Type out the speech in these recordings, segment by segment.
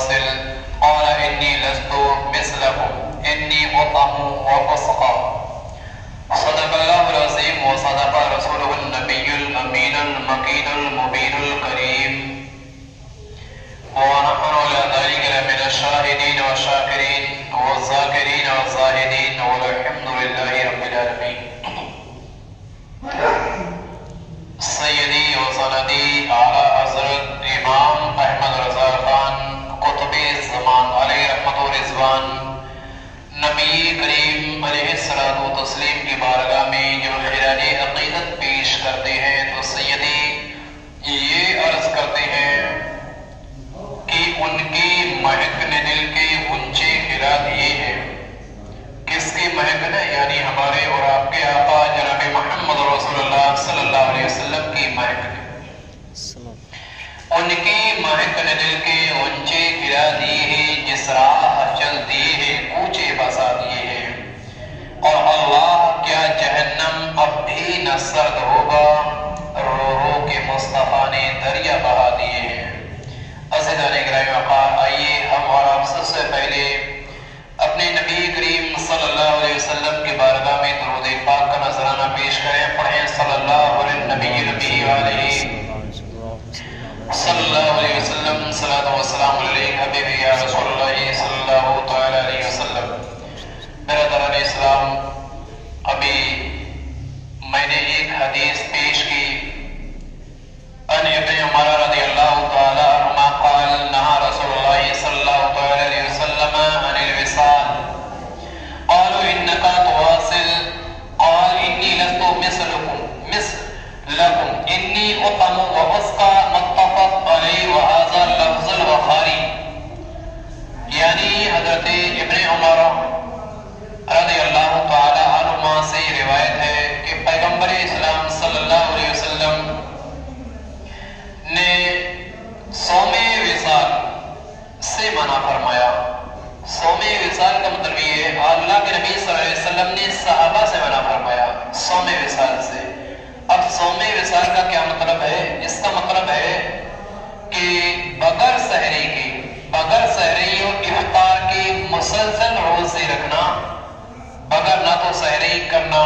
تواصل قال إني لست مثلكم إني أطعم وأسقى صدق الله العظيم وصدق رسوله النبي الأمين المكين المبين الكريم ونحن على ذلك من الشاهدين والشاكرين والذاكرين والزاهدين والحمد لله رب العالمين. سیدی و سندی اعلیٰ حضرت امام احمد رضا خان قطب زمان علیہ رحمت و رضوان نبی کریم علیہ الصلوۃ والتسلیم کی بارگاہ میں جو خراج عقیدت پیش کرتے ہیں تو سیدی یہ عرض کرتے ہیں کہ ان کی مہکنے دل کے اونچے خراج یہ ہے. کس کی مہکنے؟ یعنی ہمارے اور آپ کے آقا جناب محمد رسول اللہ صلی اللہ علیہ وسلم کی مہکنے. ان کی مہکنے دل کے اونچے گرا دیے ہیں، جس راہ چل دیے ہیں کوچے بسا دیے ہیں. اور اللہ کیا جہنم اب بھی نہ سرد ہوگا، رو رو کے مصطفیٰ نے دریا بہا دیے ہیں. عزیزان گرامی وقار، آئیے ہم اور آپ سب سے پہلے اپنے نبی کریم صلی اللہ علیہ وسلم کے بارگاہ میں درود پاک کا نذرانہ پیش کریں. پڑھیں صلی اللہ علیہ نبی نبی علیہ صلی اللہ علیہ وسلم صلاۃ و سلام علیہ حبیبی یا رسول اللہ صلی اللہ تعالی علیہ وسلم. برادران اسلام، ابھی میں نے ایک حدیث پیش کی. ان ابن عمر رضی اللہ تعالی عنہما قال نہى رسول اللہ صلی اللہ تعالی علیہ وسلم عن الوصال قالوا انك تواصل قال اني لست مثلكم اني اطعم واسقى متفق علیہ وهذا لفظ البخاری. یعنی حضرت ابن عمر رضی اللہ تعالی عنہما سے روایت ہے کہ پیغمبر اسلام صلی اللہ علیہ وسلم نے صوم وصال سے منع فرمایا. صوم وصال کا مطلب یہ ہے اللہ کے نبی صلی اللہ علیہ وسلم نے صحابہ سے منع فرمایا صوم وصال سے. اب صوم وصال کا کیا مطلب ہے؟ اس کا مطلب ہے کہ بغیر سحری اور افطار کے مسلسل روزے رکھنا، بغیر نہ تو سحری کرنا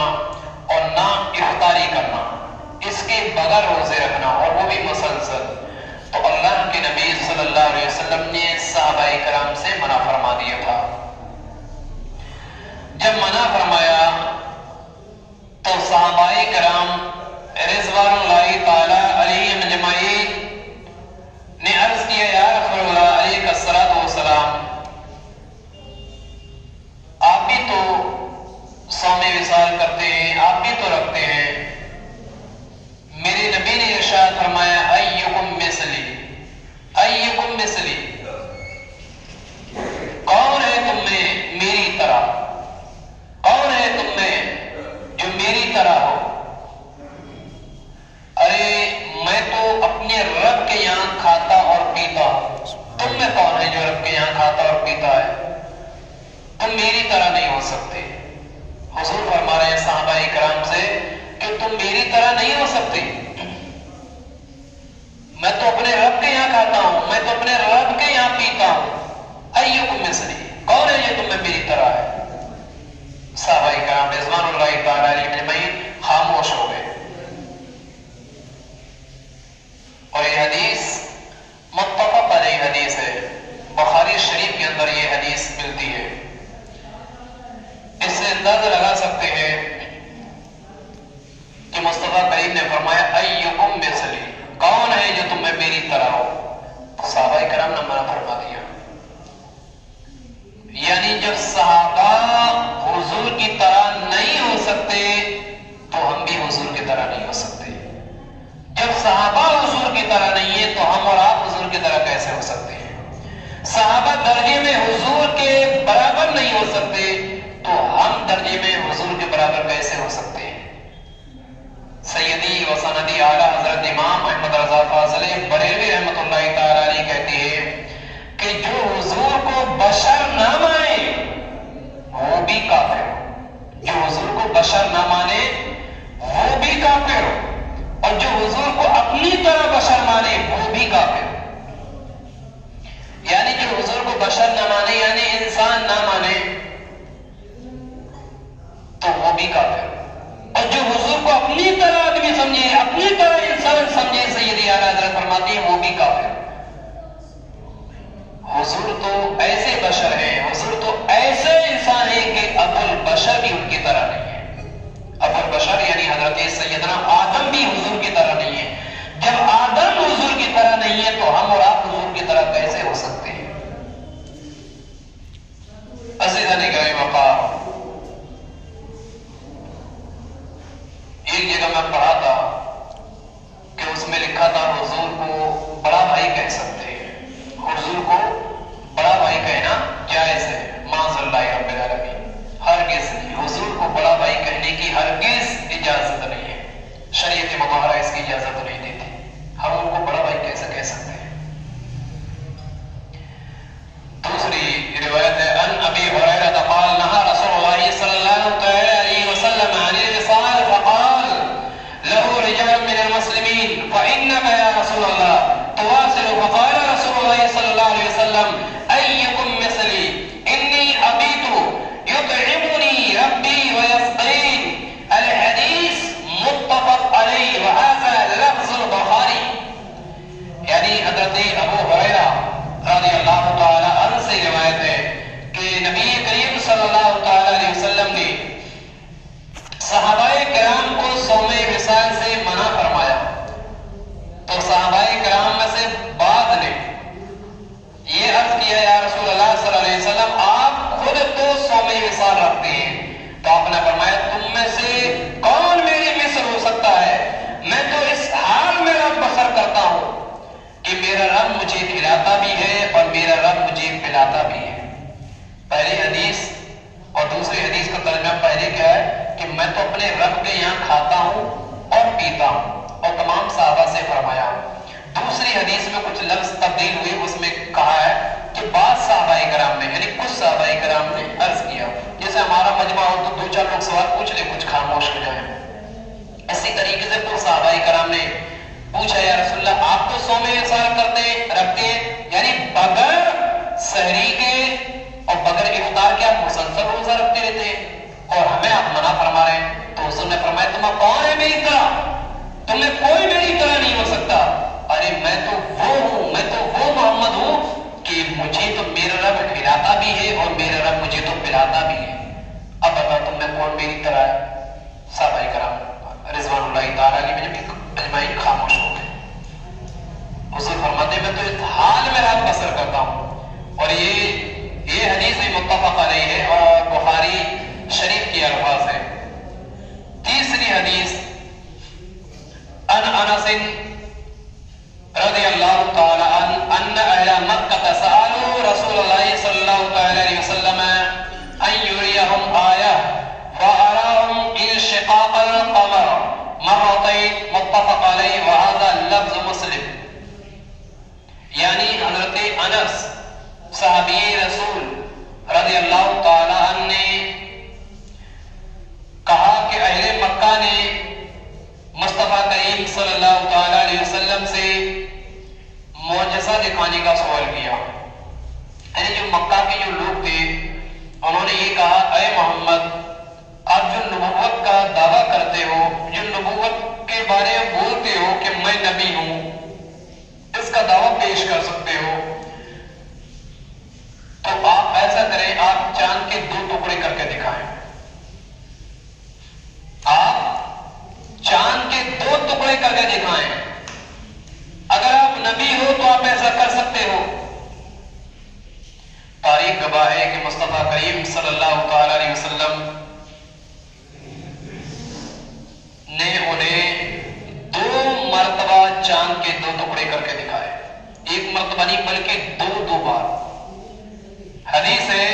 اور نہ افطاری کرنا، اس کے بغیر روزے رکھنا اور وہ بھی مسلسل. تو اللہ کے نبی صلی اللہ علیہ وسلم نے صحابہ کرام سے منع فرما دیا تھا. جب منع فرمایا تو صحابہ کرام رضوان اللہ تعالی علیہم اجمعین نے عرض کیا یا رسول اللہ علیہ الصلوۃ والسلام، آپ بھی تو صوم وصال کرتے ہیں، آپ بھی تو رکھتے ہیں. میرے نبی نے ارشاد فرمایا ایکم مثلی، کون ہے تم میں میری طرح، کون ہے تم میں جو میری طرح ہو؟ ارے میں تو اپنے رب کے یہاں کھاتا اور پیتا ہوں، تم میں کون ہے جو رب کے یہاں کھاتا اور پیتا ہے؟ تم میری طرح نہیں ہو سکتے. حضور فرما رہے ہیں صحابہ کرام سے کہ تم میری طرح نہیں ہو سکتے. میں تو اپنے رب کے یہاں کھاتا ہوں، میں تو اپنے رب کے یہاں پیتا ہوں. ایکم مثلی، کون ہے یہ تم میں میری طرح ہے؟ صحابہ کرام رضوان اللہ تعالی علیہم اجمعین خاموش ہو گئے. اور یہ حدیث متفق علیہ حدیث ہے، بخاری شریف کے اندر یہ حدیث ملتی ہے. اس سے اندازہ لگا سکتے ہیں کہ مصطفیٰ کریم نے فرمایا ایکم مثلی، کون ہے جو تم میں میری طرح ہو؟ صحابہ کرام نے منع فرما دیا. یعنی جب صحابہ حضور کی طرح نہیں ہو سکتے تو ہم بھی حضور کی طرح نہیں ہو سکتے. جب صحابہ حضور کی طرح نہیں ہے تو ہم اور آپ حضور کی طرح کیسے ہو سکتے ہیں؟ صحابہ درجے میں حضور کے برابر نہیں ہو سکتے تو ہم درجے میں حضور کے برابر کیسے ہو سکتے ہیں؟ سیدی و سندی اعلیٰ حضرت امام احمد رضا فاضل بریلوی رحمۃ اللہ تعالی علیہ کہتے ہیں کہ جو حضور کو بشر نہ مانے وہ بھی کافر ہو. جو حضور کو بشر نہ مانے وہ بھی کافر ہو، اور جو حضور کو اپنی طرح بشر مانے وہ بھی کافر ہو. یعنی جو حضور کو بشر نہ مانے یعنی انسان نہ مانے تو وہ بھی کافر، اور جو حضور کو اپنی طرح آدمی سمجھے، اپنی طرح انسان سمجھے، سیدی اعلیٰ حضرت فرماتے ہیں وہ بھی کافر۔ حضور تو ایسے بشر ہیں، حضور تو ایسے انسان ہیں کہ ابو البشر بھی ان کی طرح نہیں ہے۔ ابو البشر یعنی حضرت سیدنا آدم بھی حضور کی طرح نہیں ہے۔ جب آدم حضور کی طرح نہیں ہے تو ہم اور آپ حضور کی طرح کیسے ہو سکتے ہیں؟ عزیزان گرامی وقار، ایک جگہ میں پڑھا تھا کہ اس میں لکھا تھا حضور کو بڑا بھائی کہہ سکتے ہیں، حضور کو بڑا بھائی کہنا جائز ہے، معاذ اللہ رب العالمین، ہرگز نہیں، حضور کو بڑا بھائی کہنے کی ہرگز اجازت نہیں ہے، شریعت مطہرہ اس کی اجازت نہیں دیتی، ہم ان کو بڑا بھائی کیسے کہہ سکتے ہیں؟ دوسری روایت ہے ان ابی ہریرہ قال نہى رسول اللہ صلی اللہ علیہ وسلم عن الوصال فقال له رجال من المسلمين فإنما يا رسول الله تواصل فقال رسول الله صلى الله عليه وسلم أيكم مثلي إني أبيت يطعمني ربي ويسقين الحديث متفق عليه وهذا لفظ البخاري۔ یعنی حضرت ابو ہریرہ رضی اللہ تعالی عنہ سے روایت ہے کہ نبی کریم صلی اللہ تعالی علیہ وسلم نے صحابہ کرام کو صوم وصال سے منع فرمایا، تو صحابہ کرام میں سے بعض نے یہ عرض کیا یا رسول اللہ صلی اللہ علیہ وسلم آپ خود تو صوم وصال رکھتے ہیں، تو آپ نے فرمایا تم میں سے کون میری مثل ہو سکتا ہے؟ میں تو اس حال میں رب بسر کرتا ہوں کہ میرا رب مجھے کھلاتا بھی ہے اور میرا رب مجھے پلاتا بھی ہے۔ پہلی حدیث اور دوسری حدیث کا ترجمہ پہلے کیا ہے کہ میں تو اپنے رب کے یہاں کھاتا ہوں اور پیتا ہوں، اور تمام صحابہ سے فرمایا۔ دوسری حدیث میں کچھ لفظ تبدیل ہوئے، اس میں کہا ہے کہ بعض صحابہ کرام نے یعنی کچھ صحابہ کرام نے عرض کیا، جیسے ہمارا مجمع ہو تو دو چار لوگ سوال پوچھ لیں، کچھ خاموش ہو جائیں، اسی طریقے سے کچھ صحابہ کرام نے پوچھا یا رسول اللہ آپ تو صوم وصال رکھتے ہیں یعنی بغیر سحری کے اور بغیر افطار کے آپ مسلسل روزہ رکھتے رہتے ہیں اور ہمیں آپ منع فرما رہے ہیں؟ تو حضور نے فرمایا تم کون ہے میری طرح؟ تمہیں کوئی میری طرح نہیں ہو سکتا۔ ارے میں تو وہ ہوں، میں تو وہ محمد ہوں کہ مجھے تو میرا رب کھلاتا بھی ہے اور میرا رب مجھے تو پلاتا بھی ہے۔ اب بتا تم میں کون میری طرح ہے؟ صحابہ کرام رضوان اللہ تعالی علیہ اجمعین خاموش ہو گئے۔ حضور فرماتے ہیں میں تو اس حال میں رات بسر کرتا ہوں، اور یہ حدیث بھی متفق علیہ ہے اور بخاری شریف کی الفاظ ہے۔ تیسری حدیث ان انس رضی اللہ تعالی عنہ ان اہل مکہ سألوا رسول اللہ صلی اللہ تعالی علیہ وسلم ان یریہم آیہ فأراہم انشقاق القمر مرتين متفق علیہ وهذا لفظ مسلم۔ یعنی حضرت انس صحابی رسول رضی اللہ تعالی عنہ نے کہا کہ اہل مکہ نے مصطفیٰ کریم صلی اللہ تعالی علیہ وسلم سے معجزہ دکھانے کا سوال کیا، یعنی جو مکہ کے جو لوگ تھے انہوں نے یہ کہا اے محمد آپ جو نبوت کا دعویٰ کرتے ہو، جو نبوت کے بارے میں بولتے ہو کہ میں نبی ہوں، اس کا دعویٰ پیش کر سکتے ہو، تو آپ ایسا کریں آپ چاند کے 2 ٹکڑے کر کے دکھائیں۔ آپ چاند کے 2 ٹکڑے کر کے دکھائیں۔ اگر آپ نبی ہو تو آپ ایسا کر سکتے ہو۔ تاریخ گواہ ہے کہ مصطفیٰ کریم صلی اللہ تعالی علیہ وسلم نے انہیں 2 مرتبہ چاند کے 2 ٹکڑے کر کے دکھائے، ایک مرتبہ نہیں بلکہ 2 بار۔ حدیث ہے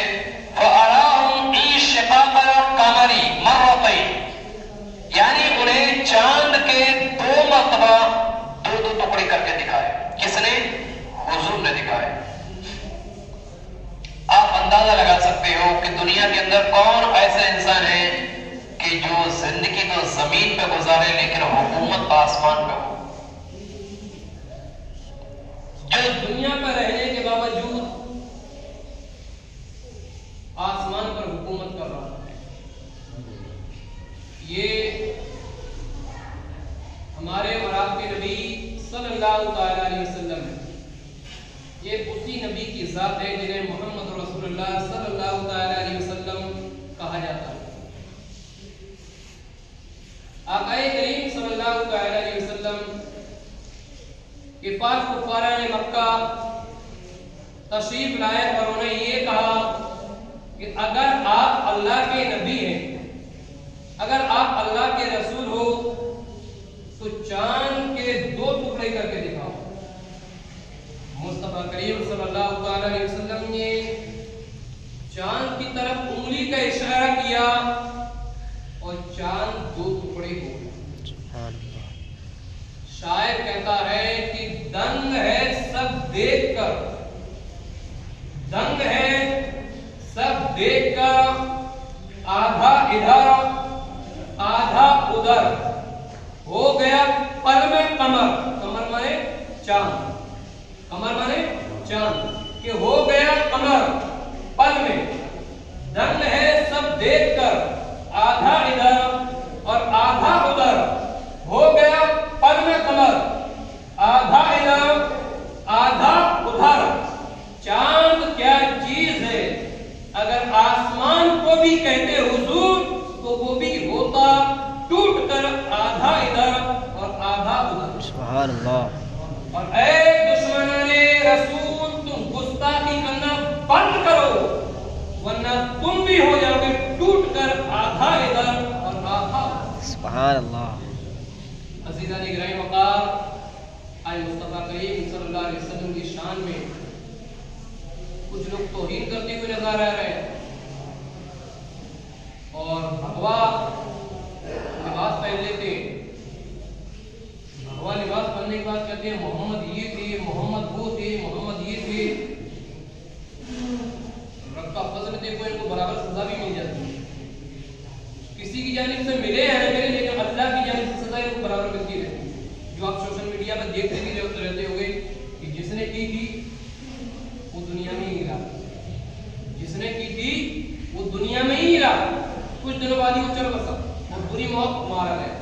فَأَرَاهُمْ انشِقَاقَ الْقَمَرِ مَرَّتَيْنِ، یعنی انہیں چاند کے 2 مرتبہ 2 ٹکڑے کر کے دکھائے۔ کس نے؟ حضور نے دکھائے۔ آپ اندازہ لگا سکتے ہو کہ دنیا کے اندر کون ایسا انسان ہے کہ جو زندگی تو زمین پہ گزارے لیکن حکومت آسمان پہ ہو، جو دنیا پر رہنے کے باوجود کر رہا ہوں. یہ ہمارے اور آپ کے نبی صلی اللہ تعالیٰ علیہ وسلم ہے. یہ اسی نبی کی ذات ہے جنہیں محمد رسول اللہ صلی اللہ تعالیٰ علیہ وسلم کہا جاتا ہے. آقا کریم صلی اللہ تعالیٰ علیہ وسلم کے پاس کفاران مکہ تشریف لائے اور انہیں یہ کہا کہ اگر آپ اللہ کے نبی ہیں، اگر آپ اللہ کے رسول ہو تو چاند کے 2 ٹکڑے کر کے دکھاؤ. مصطفیٰ کریم صلی اللہ علیہ وسلم نے چاند کی طرف انگلی کا اشارہ کیا اور چاند 2 ٹکڑے ہو گئے. شاعر کہتا ہے کہ دنگ ہے سب دیکھ کر، دنگ ہے سب دیکھ کر، آدھا ادھر آدھا ادھر، ہو گیا پل میں قمر. قمر مانے چاند، قمر مانے چاند، کہ ہو گیا قمر پل میں. دنگ ہے سب دیکھ کر، آدھا ادھر اور آدھا ادھر، ہو گیا پل میں قمر. آدھا ادھر آدھا ادھر، چاند کیا چیز ہے. اگر آسمان کو بھی کہتے حضور تو وہ بھی ہوتا ٹوٹ کر آدھا ادھر اور آدھا ادھر. سبحان اللہ. اور اے دشمنان رسول تم گستاخی کرنا بند کرو ورنہ تم بھی ہو جاؤ گے ٹوٹ کر آدھا ادھر اور آدھا. سبحان اللہ. عزیزان گرامی وقار، آئے مصطفیٰ کریم صلی اللہ علیہ وسلم کی شان میں کچھ لوگ توہین کرتے ہوئے نظر آ رہے ہیں اور بھگوا لباس پہن لیتے ہیں. بھگوا لباس پہننے کے بعد کہتے ہیں محمد یہ تھے، محمد وہ تھے، محمد یہ تھے. رب کا فضل دیکھو ان کو برابر سزا بھی مل جاتی ہے. کسی کی جانب سے ملے ہیں ملے، لیکن اللہ کی جانب سے سزا ان کو برابر ملتی رہتی ہے. جو آپ سوشل میڈیا پر دیکھتے بھی رہتے ہوگے کہ جس نے کی تھی وہ دنیا میں ہی رہا، جس نے کی تھی وہ دنیا میں ہی رہا، کچھ دنوں بعد ہی وہ چل بسا اور بری موت مارا گیا.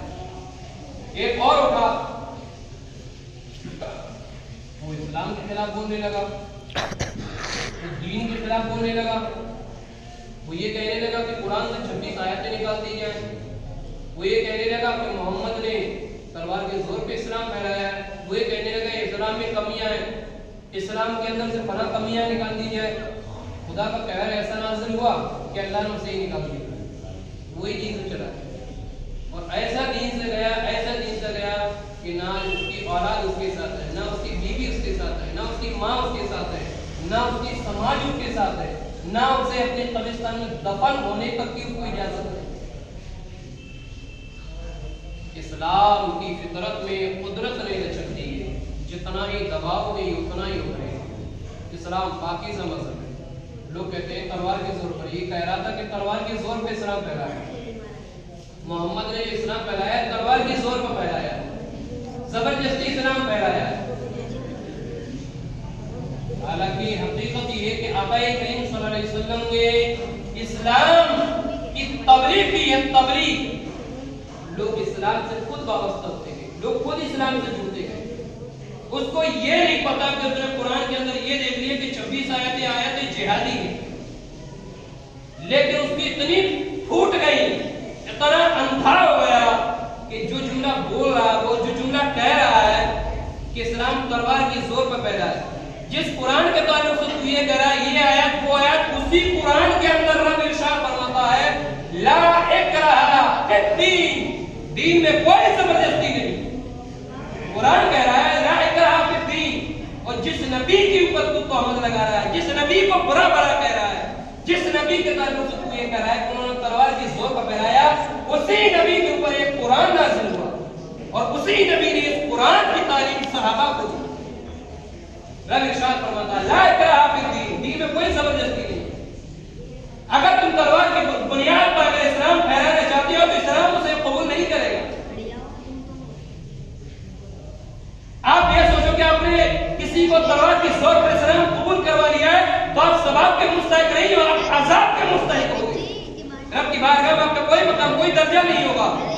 ایک اور اٹھا، وہ اسلام کے خلاف بولنے لگا، وہ دین کے خلاف بولنے لگا. وہ یہ کہنے لگا کہ قرآن سے 26 آیتیں نکال دی جائیں. وہ یہ کہنے لگا کہ محمد نے تلوار کے زور پہ اسلام پھیلایا ہے. وہ یہ کہنے لگا اسلام میں کمیاں ہیں، اسلام کے اندر سے فلاں کمیاں نکال دی جائے. خدا کا قہر ایسا نازل ہوا کہ اللہ نے اسے ہی نکال دیا. وہی دین سے چلا اور ایسا دین سے گیا، ایسا دین سے گیا کہ نہ اس کی اولاد اس کے ساتھ ہے، نہ اس کی بیوی اس کے ساتھ ہے، نہ اس کی ماں اس کے ساتھ ہے، نہ اس کی سماج اس کے ساتھ ہے، نہ اسے اپنے قبرستان میں دفن ہونے تک کی کوئی اجازت ہے. اسلام کی فطرت میں قدرت نے لچک دی ہے، جتنا ہی دباؤ نہیں اتنا ہی ابھرے. اسلام پاکیزہ مذہب ہے. لوگ کہتے ہیں تلوار کے زور پر، یہ کہہ رہا تھا کہ تلوار کے زور پہ اسلام پھیلایا. محمد نے اسلام پھیلایا تلوار کے زور پر پھیلایا، زبردستی اسلام پھیلایا. حالانکہ حقیقت یہ ہے کہ آقا کریم صلی اللہ علیہ وسلم نے اسلام کی تبلیغ کی ہے. تبلیغ لوگ اسلام سے خود وابستہ ہوتے گئے، لوگ خود اسلام سے جڑتے گئے. اس کو یہ نہیں پتا کہ اس نے قرآن کے اندر یہ دیکھ لیا کہ 26 آیتیں جہادی ہیں، لیکن اس کی اتنی پھوٹ گئی، اتنا اندھا ہو گیا کہ جو جملہ بول رہا ہے، وہ جو جملہ کہہ رہا ہے کہ اسلام تلوار کی زور پر پیدا ہے. جس قرآن کے تعلق سے تو یہ کہہ رہا ہے، یہ آیت وہ آیت، اسی قرآن کے اندر رب ارشاد فرماتا ہے لا اکراہ فی الدین، دین میں کوئی زبردستی نہیں. قرآن کہہ رہا ہے لا اکراہ فی الدین. اور جس نبی کے اوپر تو تہمت لگا رہا ہے، جس نبی کو برا بڑا کہہ رہا ہے، جس نبی کے تعلق سے تو یہ کہہ رہا ہے کہ انہوں نے تلوار کی زور پر پھیلایا، اسی نبی کے اوپر ایک قرآن نازل ہوا اور اسی نبی نے اس قرآن کی تعلیم صحابہ کو دی. رب ارشاد فرماتا ہے لا اکراہ فی الدین، دین میں کوئی زبردستی نہیں. اگر تم تلوار کی بنیاد پر اگر اسلام پھیلانا چاہتے ہو تو اسلام اسے قبول نہیں کرے گا. آپ یہ سوچو کہ آپ نے کسی کو تلوار کی زور پر اسلام قبول کروا لیا ہے تو آپ ثواب کے مستحق نہیں ہو، آپ عذاب کے مستحق ہو گے.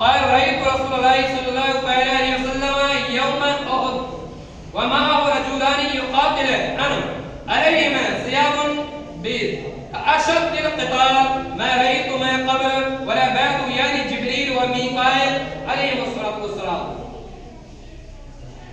قال رأيت رسول الله صلى الله عليه وسلم يوم أحد ومعه رجلان يقاتلان عليهما ثياب بيض أشد القتال ما رأيت ما قبل ولا بعد يعني جبريل وميكائيل عليهم الصلاة والسلام.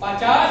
50,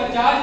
50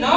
9